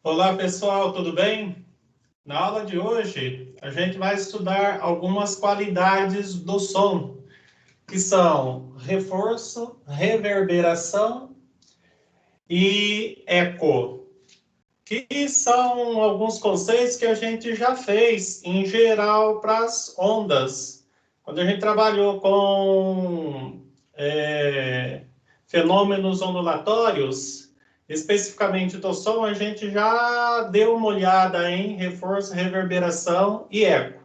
Olá, pessoal, tudo bem? Na aula de hoje, a gente vai estudar algumas qualidades do som, que são reforço, reverberação e eco, que são alguns conceitos que a gente já fez, em geral, para as ondas. Quando a gente trabalhou com fenômenos ondulatórios, especificamente do som, a gente já deu uma olhada em reforço, reverberação e eco.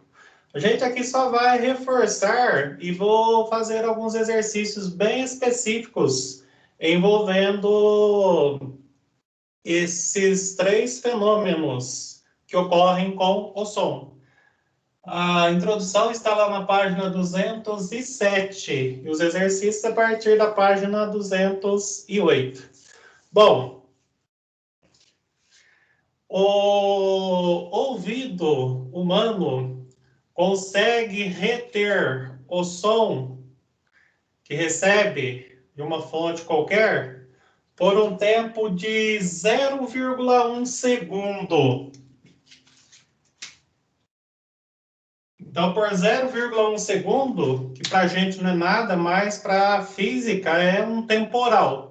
A gente aqui só vai reforçar e vou fazer alguns exercícios bem específicos envolvendo esses três fenômenos que ocorrem com o som. A introdução está lá na página 207 e os exercícios a partir da página 208. Bom, o ouvido humano consegue reter o som que recebe de uma fonte qualquer por um tempo de 0,1 segundo. Então, por 0,1 segundo, que para a gente não é nada, mas para a física é um temporal.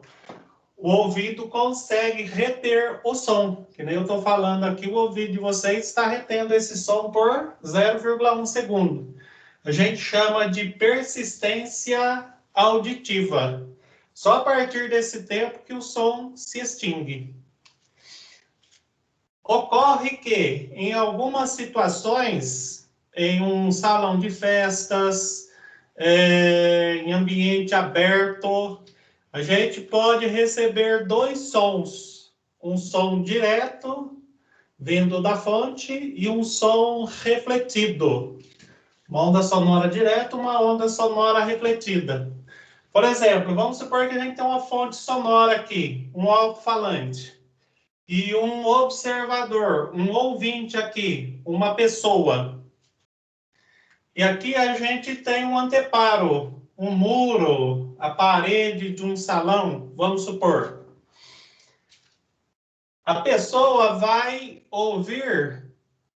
O ouvido consegue reter o som. Que nem eu estou falando aqui, o ouvido de vocês está retendo esse som por 0,1 segundo. A gente chama de persistência auditiva. Só a partir desse tempo que o som se extingue. Ocorre que, em algumas situações, em um salão de festas, em ambiente aberto, a gente pode receber dois sons. Um som direto, vindo da fonte, e um som refletido. Uma onda sonora direta, uma onda sonora refletida. Por exemplo, vamos supor que a gente tem uma fonte sonora aqui, um alto-falante, e um observador, um ouvinte aqui, uma pessoa. E aqui a gente tem um anteparo, um muro, a parede de um salão, vamos supor. A pessoa vai ouvir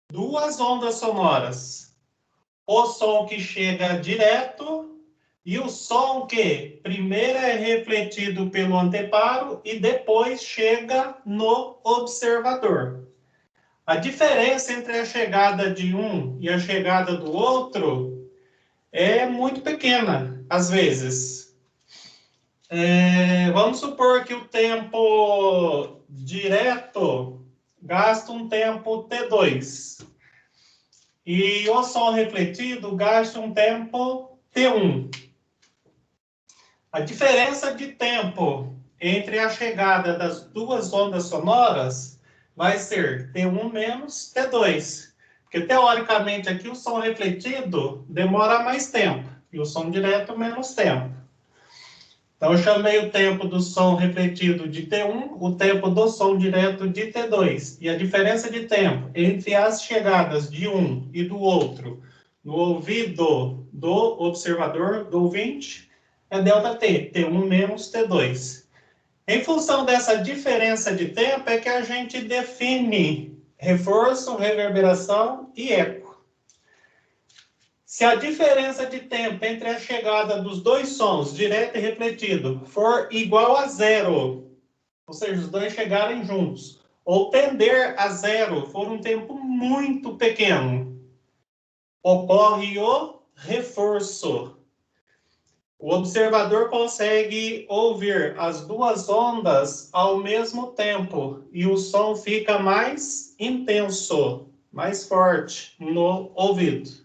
duas ondas sonoras. O som que chega direto e o som que primeiro é refletido pelo anteparo e depois chega no observador. A diferença entre a chegada de um e a chegada do outro é muito pequena, às vezes. Vamos supor que o tempo direto gasta um tempo T2. E o som refletido gasta um tempo T1. A diferença de tempo entre a chegada das duas ondas sonoras vai ser T1 menos T2. Porque, teoricamente, aqui o som refletido demora mais tempo. E o som direto, menos tempo. Então, eu chamei o tempo do som refletido de T1, o tempo do som direto de T2. E a diferença de tempo entre as chegadas de um e do outro no ouvido do observador, do ouvinte, é ΔT, T1 menos T2. Em função dessa diferença de tempo é que a gente define reforço, reverberação e eco. Se a diferença de tempo entre a chegada dos dois sons, direto e refletido, for igual a zero, ou seja, os dois chegarem juntos, ou tender a zero, for um tempo muito pequeno, ocorre o reforço. O observador consegue ouvir as duas ondas ao mesmo tempo e o som fica mais intenso, mais forte no ouvido.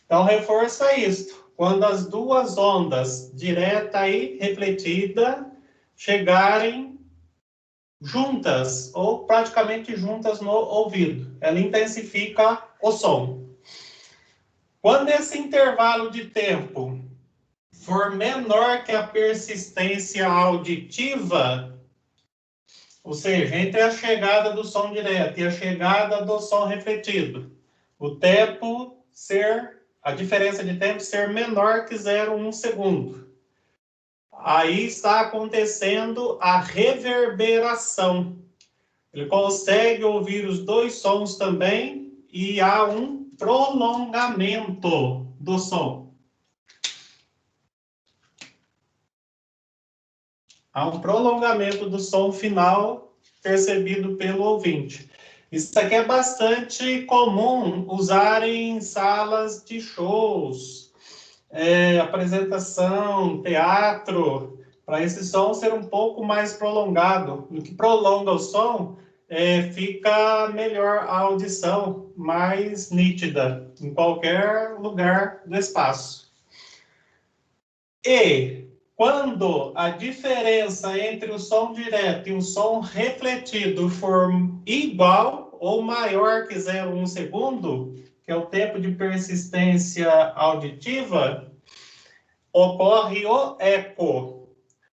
Então, reforço é isto. Quando as duas ondas, direta e refletida, chegarem juntas ou praticamente juntas no ouvido, ela intensifica o som. Quando esse intervalo de tempo for menor que a persistência auditiva, ou seja, entre a chegada do som direto e a chegada do som refletido, a diferença de tempo ser menor que 0,1 segundo. Aí está acontecendo a reverberação. Ele consegue ouvir os dois sons também e há um prolongamento do som. Há um prolongamento do som final percebido pelo ouvinte. Isso aqui é bastante comum usar em salas de shows, apresentação, teatro, para esse som ser um pouco mais prolongado. No que prolonga o som, fica melhor a audição, mais nítida, em qualquer lugar do espaço. E quando a diferença entre o som direto e o som refletido for igual ou maior que 0,1 segundo, que é o tempo de persistência auditiva, ocorre o eco.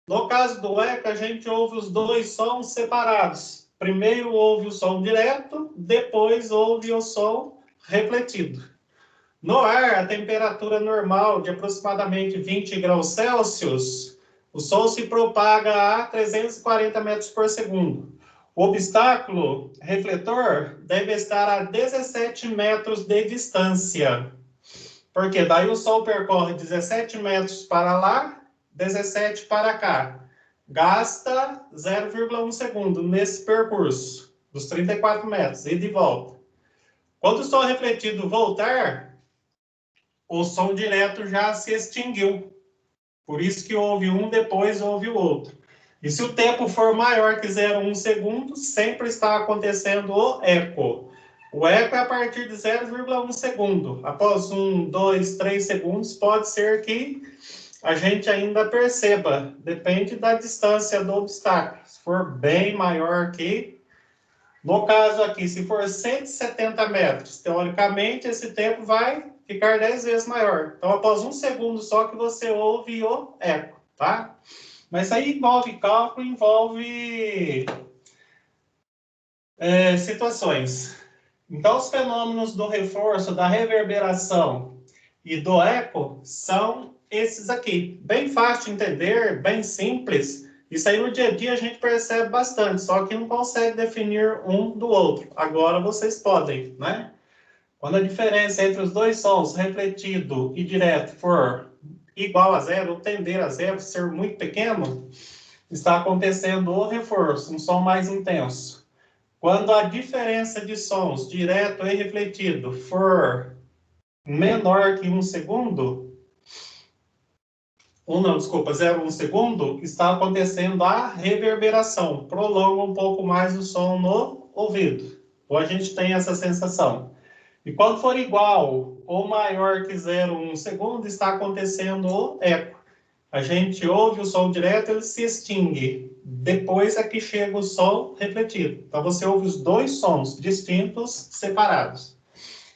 No caso do eco, a gente ouve os dois sons separados. Primeiro ouve o som direto, depois ouve o som refletido. No ar, a temperatura normal de aproximadamente 20 graus Celsius, o som se propaga a 340 metros por segundo. O obstáculo refletor deve estar a 17 metros de distância. Porque daí o som percorre 17 metros para lá, 17 para cá. Gasta 0,1 segundo nesse percurso, dos 34 metros, ida e volta. Quando o som refletido voltar, o som direto já se extinguiu. Por isso que houve um, depois houve o outro. E se o tempo for maior que 0,1 segundo, sempre está acontecendo o eco. O eco é a partir de 0,1 segundo. Após 1, 2, 3 segundos, pode ser que a gente ainda perceba. Depende da distância do obstáculo. Se for bem maior que... No caso aqui, se for 170 metros, teoricamente, esse tempo vai ficar 10 vezes maior. Então, após 1 segundo só que você ouve o eco, tá? Mas isso aí envolve cálculo, envolve situações. Então, os fenômenos do reforço, da reverberação e do eco são esses aqui. Bem fácil de entender, bem simples. Isso aí no dia a dia a gente percebe bastante, só que não consegue definir um do outro. Agora vocês podem, né? Quando a diferença entre os dois sons, refletido e direto, for igual a zero, ou tender a zero, ser muito pequeno, está acontecendo o reforço, um som mais intenso. Quando a diferença de sons, direto e refletido, for menor que 1 segundo, 0,1 segundo, está acontecendo a reverberação, prolonga um pouco mais o som no ouvido. Ou a gente tem essa sensação. E quando for igual ou maior que 0,1 segundo, está acontecendo o eco. A gente ouve o som direto, ele se extingue. Depois é que chega o som refletido. Então você ouve os dois sons distintos, separados.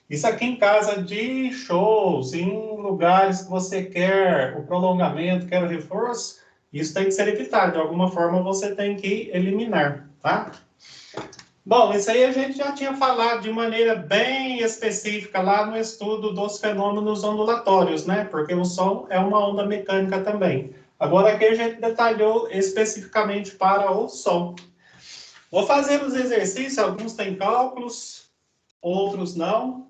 Isso aqui em casa de shows, em lugares que você quer o prolongamento, quer o reforço, isso tem que ser evitado. De alguma forma você tem que eliminar, tá? Bom, isso aí a gente já tinha falado de maneira bem específica lá no estudo dos fenômenos ondulatórios, né? Porque o som é uma onda mecânica também. Agora aqui a gente detalhou especificamente para o som. Vou fazer os exercícios, alguns têm cálculos, outros não.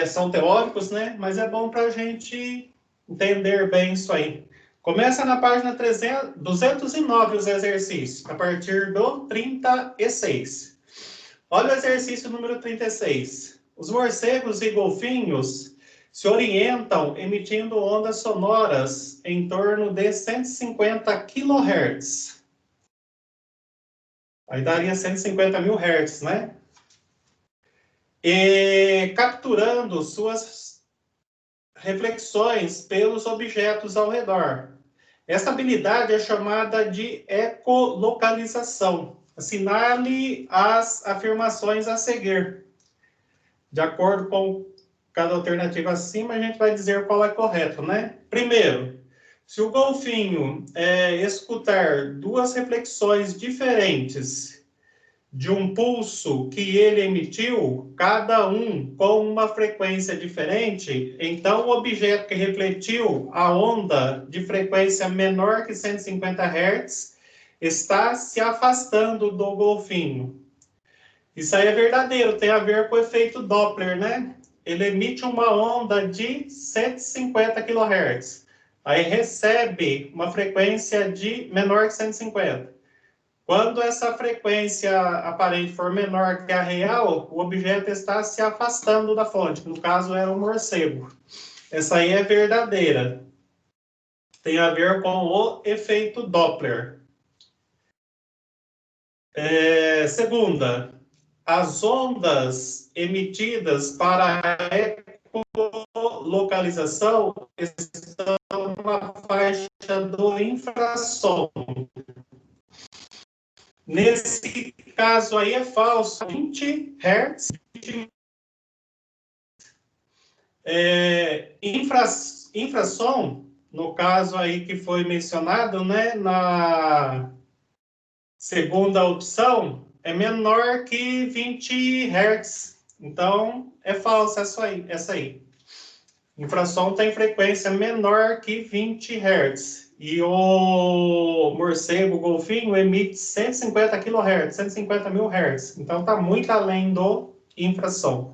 São teóricos, né? Mas é bom para a gente entender bem isso aí. Começa na página 209 os exercícios, a partir do 36. Olha o exercício número 36. Os morcegos e golfinhos se orientam emitindo ondas sonoras em torno de 150 kHz. Aí daria 150 mil Hz, né? E capturando suas reflexões pelos objetos ao redor. Essa habilidade é chamada de ecolocalização. Assinale as afirmações a seguir. De acordo com cada alternativa acima, a gente vai dizer qual é correto, né? Primeiro, se o golfinho escutar duas reflexões diferentes de um pulso que ele emitiu, cada um com uma frequência diferente, então o objeto que refletiu a onda de frequência menor que 150 Hz está se afastando do golfinho. Isso aí é verdadeiro, tem a ver com o efeito Doppler, né? Ele emite uma onda de 150 kHz. Aí recebe uma frequência de menor que 150. Quando essa frequência aparente for menor que a real, o objeto está se afastando da fonte. No caso, era um morcego. Essa aí é verdadeira. Tem a ver com o efeito Doppler. Segunda, as ondas emitidas para a ecolocalização estão na faixa do infrassom. Nesse caso aí é falso, 20 Hz. Infrassom, no caso aí que foi mencionado, né, na segunda opção, é menor que 20 Hz. Então, é falsa essa aí. Infrassom tem frequência menor que 20 Hz. E o morcego, o golfinho, emite 150 kHz, 150 mil Hz. Então, está muito além do infrassom.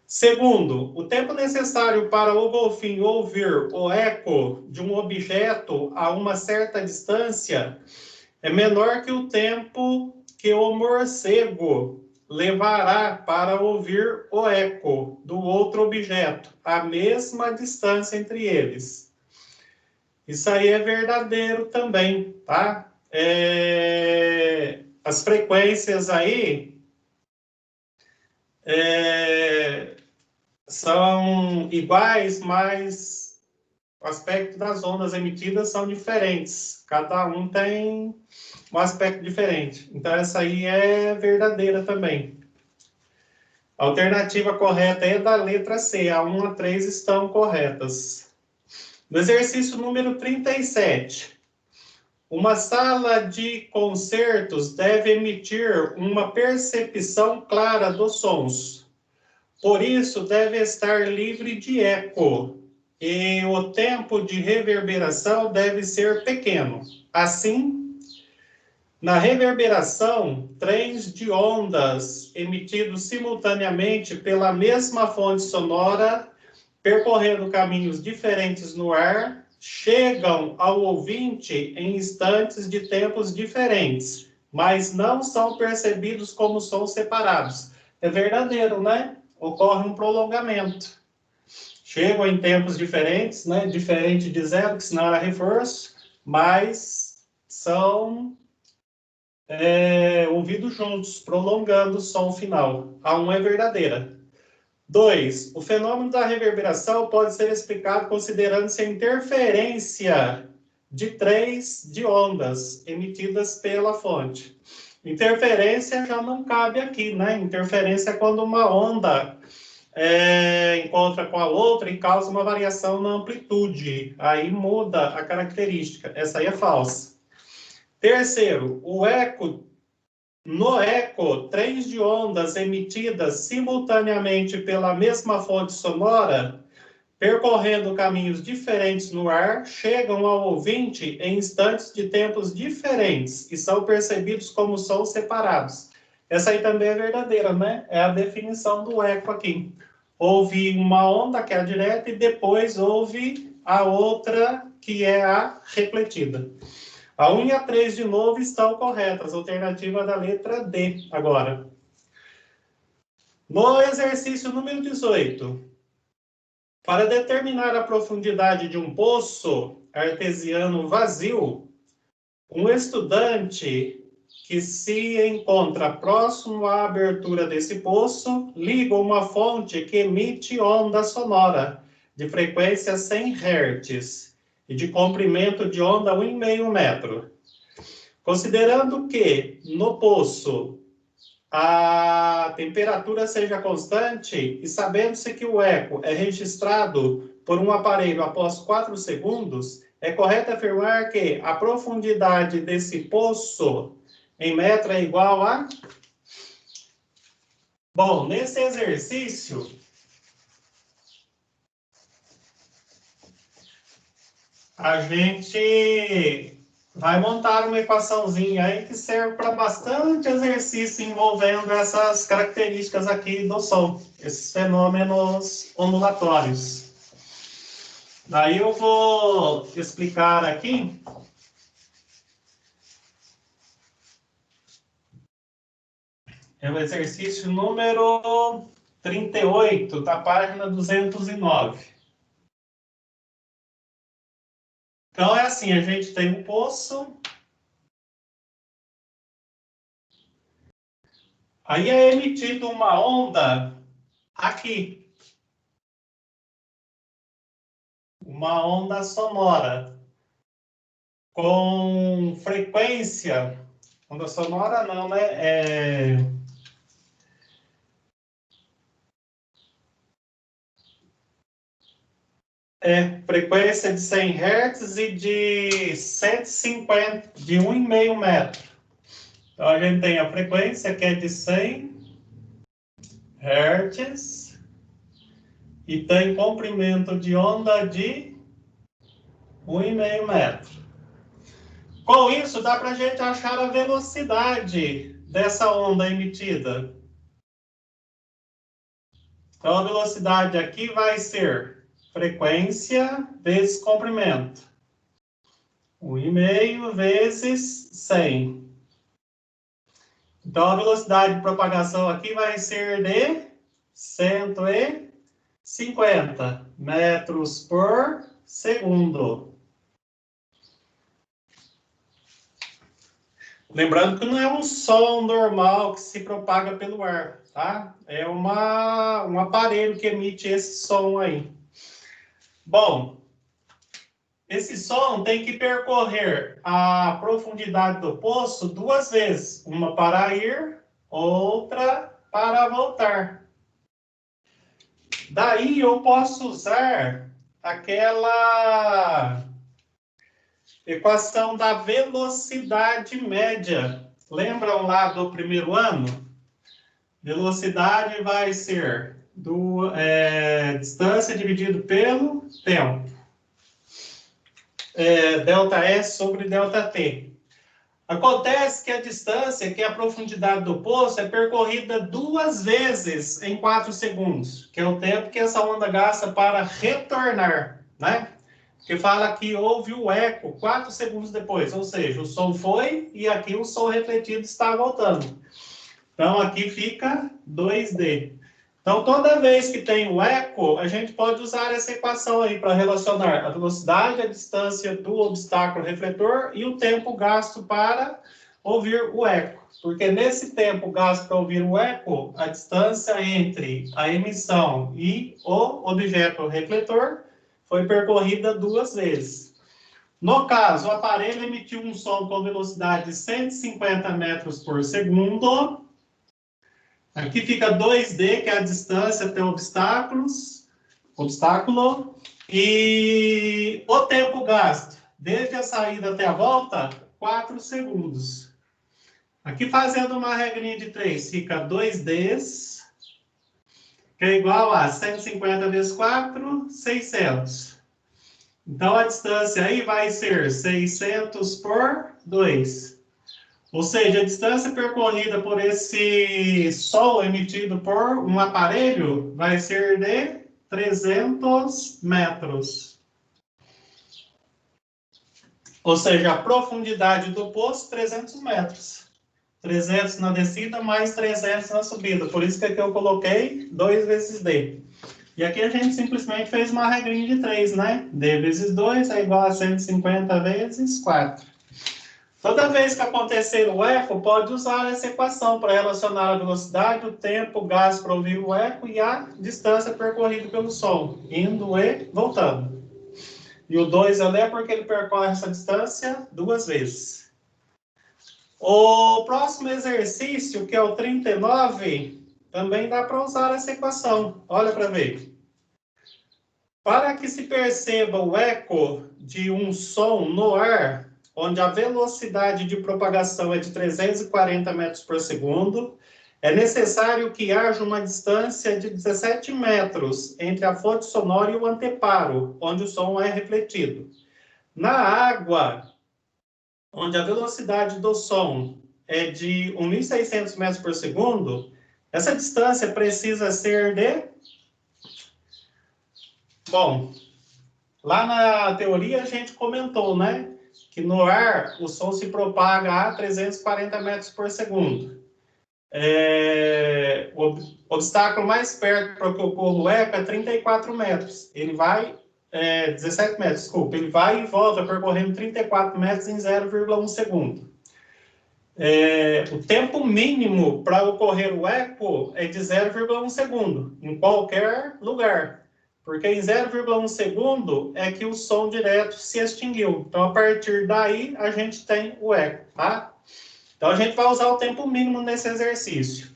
Segundo, o tempo necessário para o golfinho ouvir o eco de um objeto a uma certa distância é menor que o tempo que o morcego levará para ouvir o eco do outro objeto, a mesma distância entre eles. Isso aí é verdadeiro também, tá? As frequências aí são iguais, mas o aspecto das ondas emitidas são diferentes. Cada um tem um aspecto diferente. Então, essa aí é verdadeira também. A alternativa correta é da letra C. A 1 a 3 estão corretas. No exercício número 37, uma sala de concertos deve emitir uma percepção clara dos sons. Por isso, deve estar livre de eco. E o tempo de reverberação deve ser pequeno. Assim, na reverberação, trens de ondas emitidos simultaneamente pela mesma fonte sonora, percorrendo caminhos diferentes no ar, chegam ao ouvinte em instantes de tempos diferentes, mas não são percebidos como sons separados. É verdadeiro, né? Ocorre um prolongamento. Chegam em tempos diferentes, né? Diferente de zero, que senão era reforço, mas são ouvidos juntos, prolongando o som final. A 1 é verdadeira. 2. O fenômeno da reverberação pode ser explicado considerando-se a interferência de trens de ondas emitidas pela fonte. Interferência já não cabe aqui, né? Interferência é quando uma onda encontra com a outra e causa uma variação na amplitude. Aí muda a característica. Essa aí é falsa. Terceiro, no eco, trens de ondas emitidas simultaneamente pela mesma fonte sonora, percorrendo caminhos diferentes no ar, chegam ao ouvinte em instantes de tempos diferentes e são percebidos como sons separados. Essa aí também é verdadeira, né? É a definição do eco aqui. Houve uma onda, que é a direta, e depois houve a outra, que é a refletida. A 1 e a 3, de novo, estão corretas. Alternativa da letra D, agora. No exercício número 18, para determinar a profundidade de um poço artesiano vazio, um estudante que se encontra próximo à abertura desse poço liga uma fonte que emite onda sonora de frequência 100 Hz e de comprimento de onda 1,5 metro. Considerando que no poço a temperatura seja constante e sabendo-se que o eco é registrado por um aparelho após 4 segundos, é correto afirmar que a profundidade desse poço em metro é igual a... Bom, nesse exercício, a gente vai montar uma equaçãozinha aí que serve para bastante exercício envolvendo essas características aqui do som, esses fenômenos ondulatórios. Daí eu vou explicar aqui. É o exercício número 38, da página 209. Então, é assim, a gente tem um poço. Aí é emitida uma onda aqui. Uma onda sonora. Com frequência. Onda sonora não, né? Frequência de 100 Hz e de 150, de 1,5 metro. Então, a gente tem a frequência que é de 100 Hz e tem comprimento de onda de 1,5 metro. Com isso, dá para a gente achar a velocidade dessa onda emitida. Então, a velocidade aqui vai ser frequência vezes comprimento. 1,5 vezes 100. Então, a velocidade de propagação aqui vai ser de 150 metros por segundo. Lembrando que não é um som normal que se propaga pelo ar, tá? É um aparelho que emite esse som aí. Bom, esse som tem que percorrer a profundidade do poço 2 vezes. Uma para ir, outra para voltar. Daí eu posso usar aquela equação da velocidade média. Lembram lá do primeiro ano? Velocidade vai ser distância dividido pelo tempo. Delta S sobre delta T. Acontece que a distância, que é a profundidade do poço, é percorrida 2 vezes em 4 segundos, que é o tempo que essa onda gasta para retornar, né? Que fala que houve o eco 4 segundos depois, ou seja, o som foi e aqui o som refletido está voltando. Então, aqui fica 2D. Então, toda vez que tem o eco, a gente pode usar essa equação aí para relacionar a velocidade, a distância do obstáculo refletor e o tempo gasto para ouvir o eco. Porque nesse tempo gasto para ouvir o eco, a distância entre a emissão e o objeto refletor foi percorrida 2 vezes. No caso, o aparelho emitiu um som com velocidade de 150 metros por segundo. Aqui fica 2D, que é a distância até o obstáculo. E o tempo gasto, desde a saída até a volta, 4 segundos. Aqui fazendo uma regrinha de 3, fica 2Ds, que é igual a 150 vezes 4, 600. Então, a distância aí vai ser 600 por 2. Ou seja, a distância percorrida por esse som emitido por um aparelho vai ser de 300 metros. Ou seja, a profundidade do poço, 300 metros. 300 na descida, mais 300 na subida. Por isso que aqui eu coloquei 2 vezes D. E aqui a gente simplesmente fez uma regrinha de 3, né? D vezes 2 é igual a 150 vezes 4. Toda vez que acontecer o eco, pode usar essa equação para relacionar a velocidade, o tempo, o gasto para ouvir o eco e a distância percorrida pelo som, indo e voltando. E o 2 ali é porque ele percorre essa distância 2 vezes. O próximo exercício, que é o 39, também dá para usar essa equação. Olha para ver. Para que se perceba o eco de um som no ar, onde a velocidade de propagação é de 340 metros por segundo, é necessário que haja uma distância de 17 metros entre a fonte sonora e o anteparo, onde o som é refletido. Na água, onde a velocidade do som é de 1.600 metros por segundo, essa distância precisa ser de... Bom, lá na teoria a gente comentou, né? Que no ar o som se propaga a 340 metros por segundo. O obstáculo mais perto para que ocorra o eco é 34 metros. Ele vai... 17 metros, desculpa. Ele vai e volta percorrendo 34 metros em 0,1 segundo. O tempo mínimo para ocorrer o eco é de 0,1 segundo, em qualquer lugar. Porque em 0,1 segundo é que o som direto se extinguiu. Então, a partir daí, a gente tem o eco, tá? Então, a gente vai usar o tempo mínimo nesse exercício.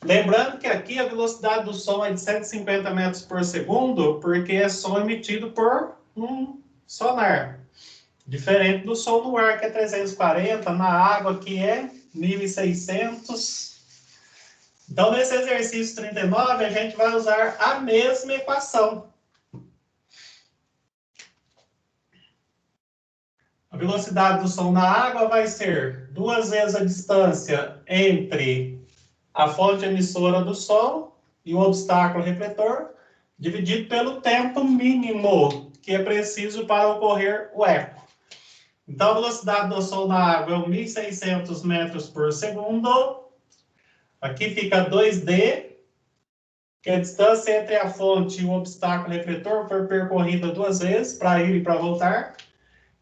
Lembrando que aqui a velocidade do som é de 150 metros por segundo, porque é som emitido por um sonar. Diferente do som no ar, que é 340, na água, que é 1.600. Então, nesse exercício 39, a gente vai usar a mesma equação. A velocidade do som na água vai ser 2 vezes a distância entre a fonte emissora do som e o obstáculo refletor, dividido pelo tempo mínimo que é preciso para ocorrer o eco. Então, a velocidade do som na água é 1.600 metros por segundo. Aqui fica 2D, que a distância entre a fonte e o obstáculo refletor foi percorrida 2 vezes, para ir e para voltar.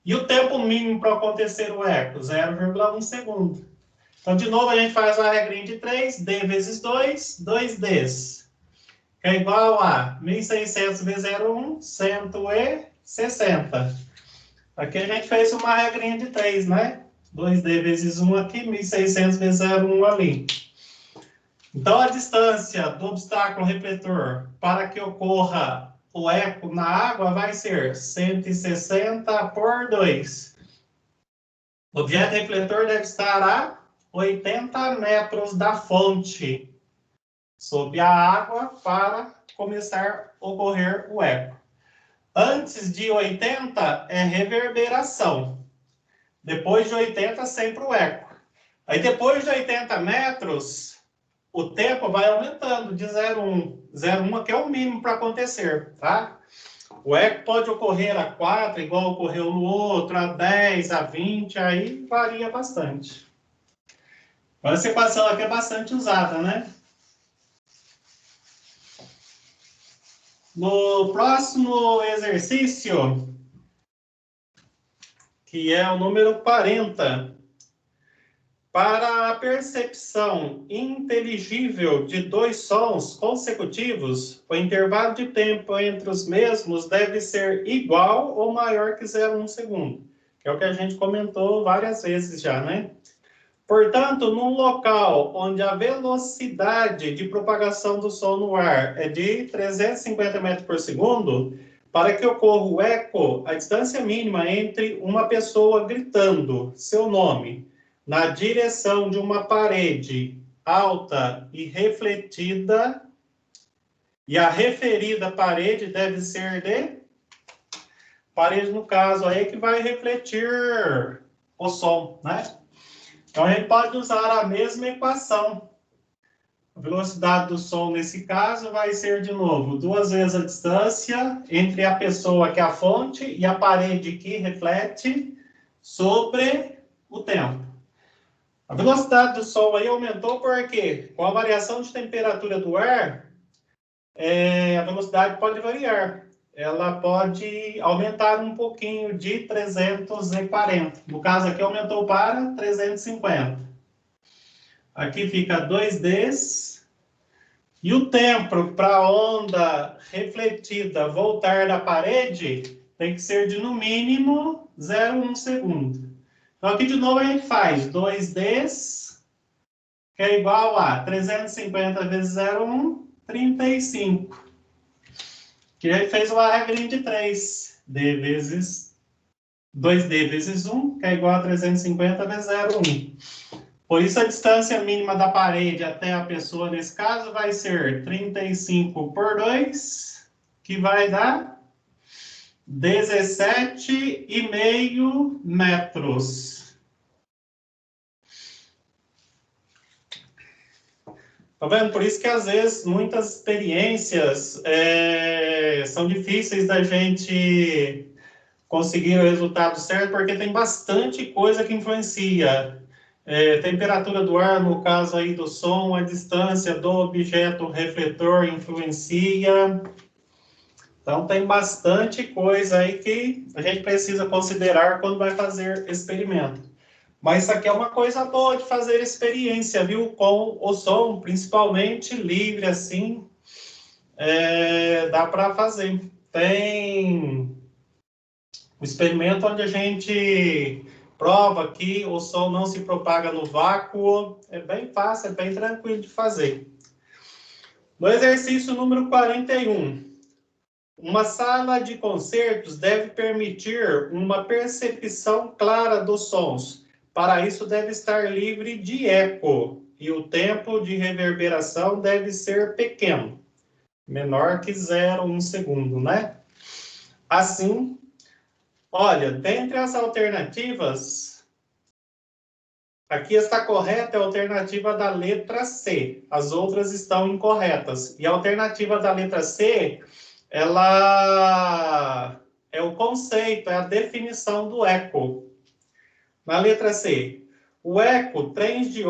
E o tempo mínimo para acontecer o eco, 0,1 segundo. Então, de novo, a gente faz uma regrinha de 3, D vezes 2, 2Ds. Que é igual a 1.600 vezes 0,1, 160. Aqui a gente fez uma regrinha de 3, né? 2D vezes 1 aqui, 1.600 vezes 0,1 ali. Então, a distância do obstáculo refletor para que ocorra o eco na água vai ser 160 por 2. O objeto refletor deve estar a 80 metros da fonte, sob a água, para começar a ocorrer o eco. Antes de 80 é reverberação. Depois de 80, sempre o eco. Aí depois de 80 metros, o tempo vai aumentando de 0,1. 0,1 aqui é o mínimo para acontecer, tá? O eco pode ocorrer a 4, igual ocorreu no outro, a 10, a 20, aí varia bastante. Mas essa equação aqui é bastante usada, né? No próximo exercício, que é o número 40, para a percepção inteligível de 2 sons consecutivos, o intervalo de tempo entre os mesmos deve ser igual ou maior que 0,1 segundo, que é o que a gente comentou várias vezes já, né? Portanto, num local onde a velocidade de propagação do som no ar é de 350 metros por segundo, para que ocorra o eco, a distância mínima entre uma pessoa gritando seu nome na direção de uma parede alta e refletida, e a referida parede deve ser de... Parede, no caso, aí que vai refletir o som, né? Então, a gente pode usar a mesma equação. A velocidade do som, nesse caso, vai ser, de novo, 2 vezes a distância entre a pessoa, que é a fonte, e a parede que reflete, sobre o tempo. A velocidade do som aí aumentou porque, com a variação de temperatura do ar, a velocidade pode variar. Ela pode aumentar um pouquinho de 340. No caso aqui, aumentou para 350. Aqui fica 2Ds. E o tempo para a onda refletida voltar da parede tem que ser de, no mínimo, 0,1 segundo. Então, aqui de novo a gente faz 2Ds, que é igual a 350 vezes 0,1, 35. Que a gente fez uma regrinha de 3. D vezes 2D vezes 1, que é igual a 350 vezes 0,1. Por isso, a distância mínima da parede até a pessoa, nesse caso, vai ser 35 por 2, que vai dar 17,5 metros. Tá vendo? Por isso que, às vezes, muitas experiências são difíceis da gente conseguir o resultado certo, porque tem bastante coisa que influencia. Temperatura do ar, no caso aí do som, a distância do objeto refletor influencia. Então, tem bastante coisa aí que a gente precisa considerar quando vai fazer experimento. Mas isso aqui é uma coisa boa de fazer experiência, viu? Com o som, principalmente livre, assim, dá para fazer. Tem um experimento onde a gente prova que o som não se propaga no vácuo. É bem fácil, é bem tranquilo de fazer. No exercício número 41, uma sala de concertos deve permitir uma percepção clara dos sons. Para isso, deve estar livre de eco e o tempo de reverberação deve ser pequeno, menor que 0,1 segundo, né? Assim, olha, dentre as alternativas, aqui está correta a alternativa da letra C. As outras estão incorretas. E a alternativa da letra C, ela é o conceito, é a definição do eco. Na letra C, no eco, trens de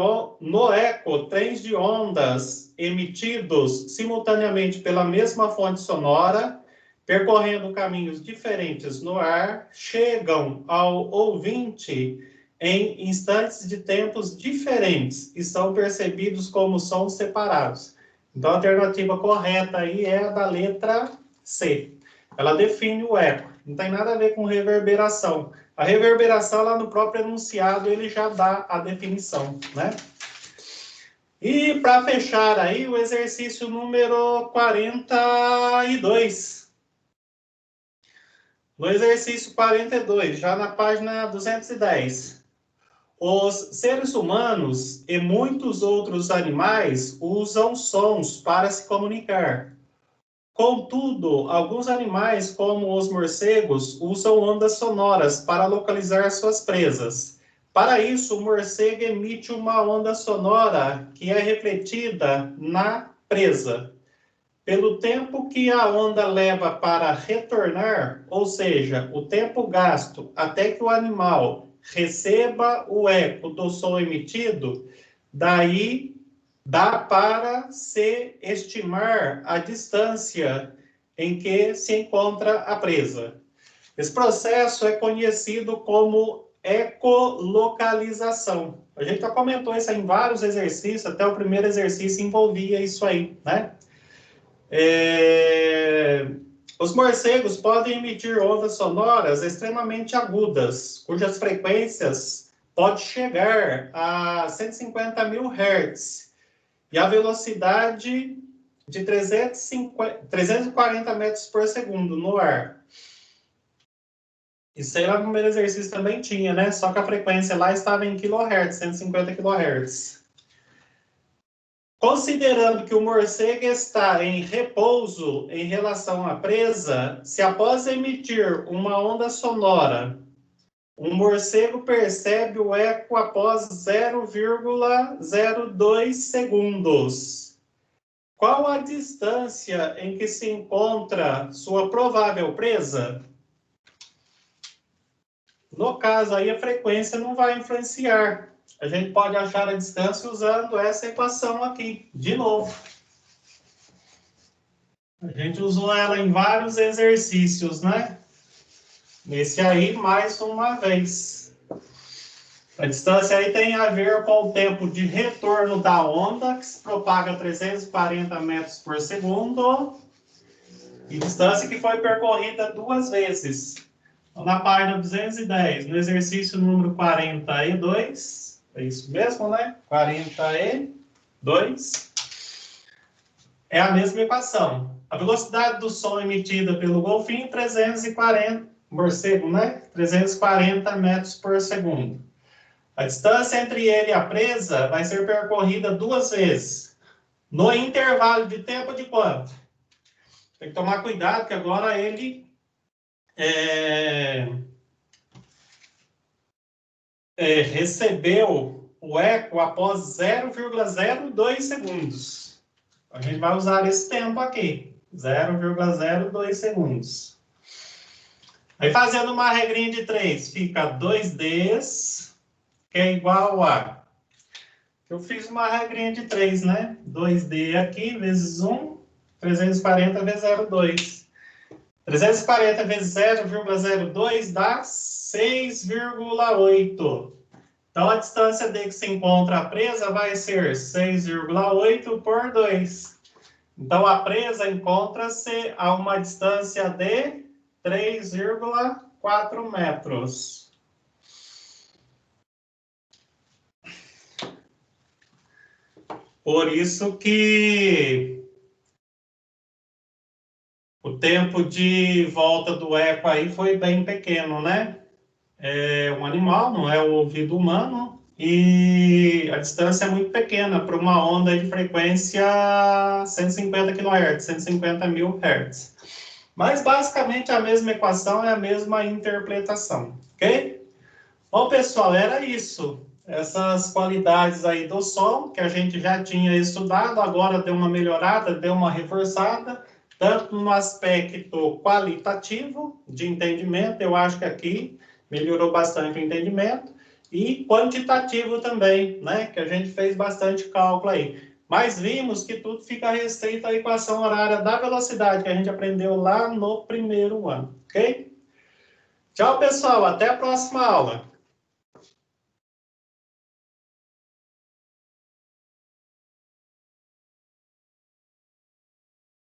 ondas emitidos simultaneamente pela mesma fonte sonora, percorrendo caminhos diferentes no ar, chegam ao ouvinte em instantes de tempos diferentes e são percebidos como sons separados. Então, a alternativa correta aí é a da letra C. Ela define o eco. Não tem nada a ver com reverberação. A reverberação, lá no próprio enunciado, ele já dá a definição, né? E para fechar aí, o exercício número 42. No exercício 42, já na página 210. Os seres humanos e muitos outros animais usam sons para se comunicar. Contudo, alguns animais, como os morcegos, usam ondas sonoras para localizar suas presas. Para isso, o morcego emite uma onda sonora que é refletida na presa. Pelo tempo que a onda leva para retornar, ou seja, o tempo gasto até que o animal receba o eco do som emitido, daí dá para se estimar a distância em que se encontra a presa. Esse processo é conhecido como ecolocalização. A gente já comentou isso em vários exercícios, até o primeiro exercício envolvia isso aí, né? Os morcegos podem emitir ondas sonoras extremamente agudas, cujas frequências podem chegar a 150 mil Hz e a velocidade de 340 metros por segundo no ar. Isso aí lá no primeiro exercício também tinha, né? Só que a frequência lá estava em kHz, 150 kHz. Considerando que o morcego está em repouso em relação à presa, se após emitir uma onda sonora, um morcego percebe o eco após 0,02 segundos, qual a distância em que se encontra sua provável presa? No caso aí, a frequência não vai influenciar. A gente pode achar a distância usando essa equação aqui, de novo. A gente usou ela em vários exercícios, né? Nesse aí, mais uma vez. A distância aí tem a ver com o tempo de retorno da onda, que se propaga a 340 metros por segundo, e distância que foi percorrida 2 vezes. Então, na página 210, no exercício número 42, é isso mesmo, né? 42. É a mesma equação. A velocidade do som emitida pelo golfinho, 340, morcego, né? 340 metros por segundo. A distância entre ele e a presa vai ser percorrida 2 vezes. No intervalo de tempo de quanto? Tem que tomar cuidado, que agora ele recebeu o eco após 0,02 segundos. A gente vai usar esse tempo aqui, 0,02 segundos. Aí, fazendo uma regrinha de 3, fica 2Ds, que é igual a... Eu fiz uma regrinha de 3, né? 2D aqui, vezes 1, 340 vezes 0,2. 340 vezes 0,02 dá 6,8. Então, a distância D que se encontra a presa vai ser 6,8 por 2. Então, a presa encontra-se a uma distância de 3,4 metros. Por isso que o tempo de volta do eco aí foi bem pequeno, né? É um animal, não é o ouvido humano, e a distância é muito pequena para uma onda de frequência 150 kHz, 150 mil Hz. Mas, basicamente, a mesma equação é a mesma interpretação, ok? Bom, pessoal, era isso. Essas qualidades aí do som, que a gente já tinha estudado, agora deu uma melhorada, deu uma reforçada, tanto no aspecto qualitativo de entendimento, eu acho que aqui melhorou bastante o entendimento, e quantitativo também, né? Que a gente fez bastante cálculo aí. Mas vimos que tudo fica restrito à equação horária da velocidade, que a gente aprendeu lá no primeiro ano, ok? Tchau, pessoal. Até a próxima aula.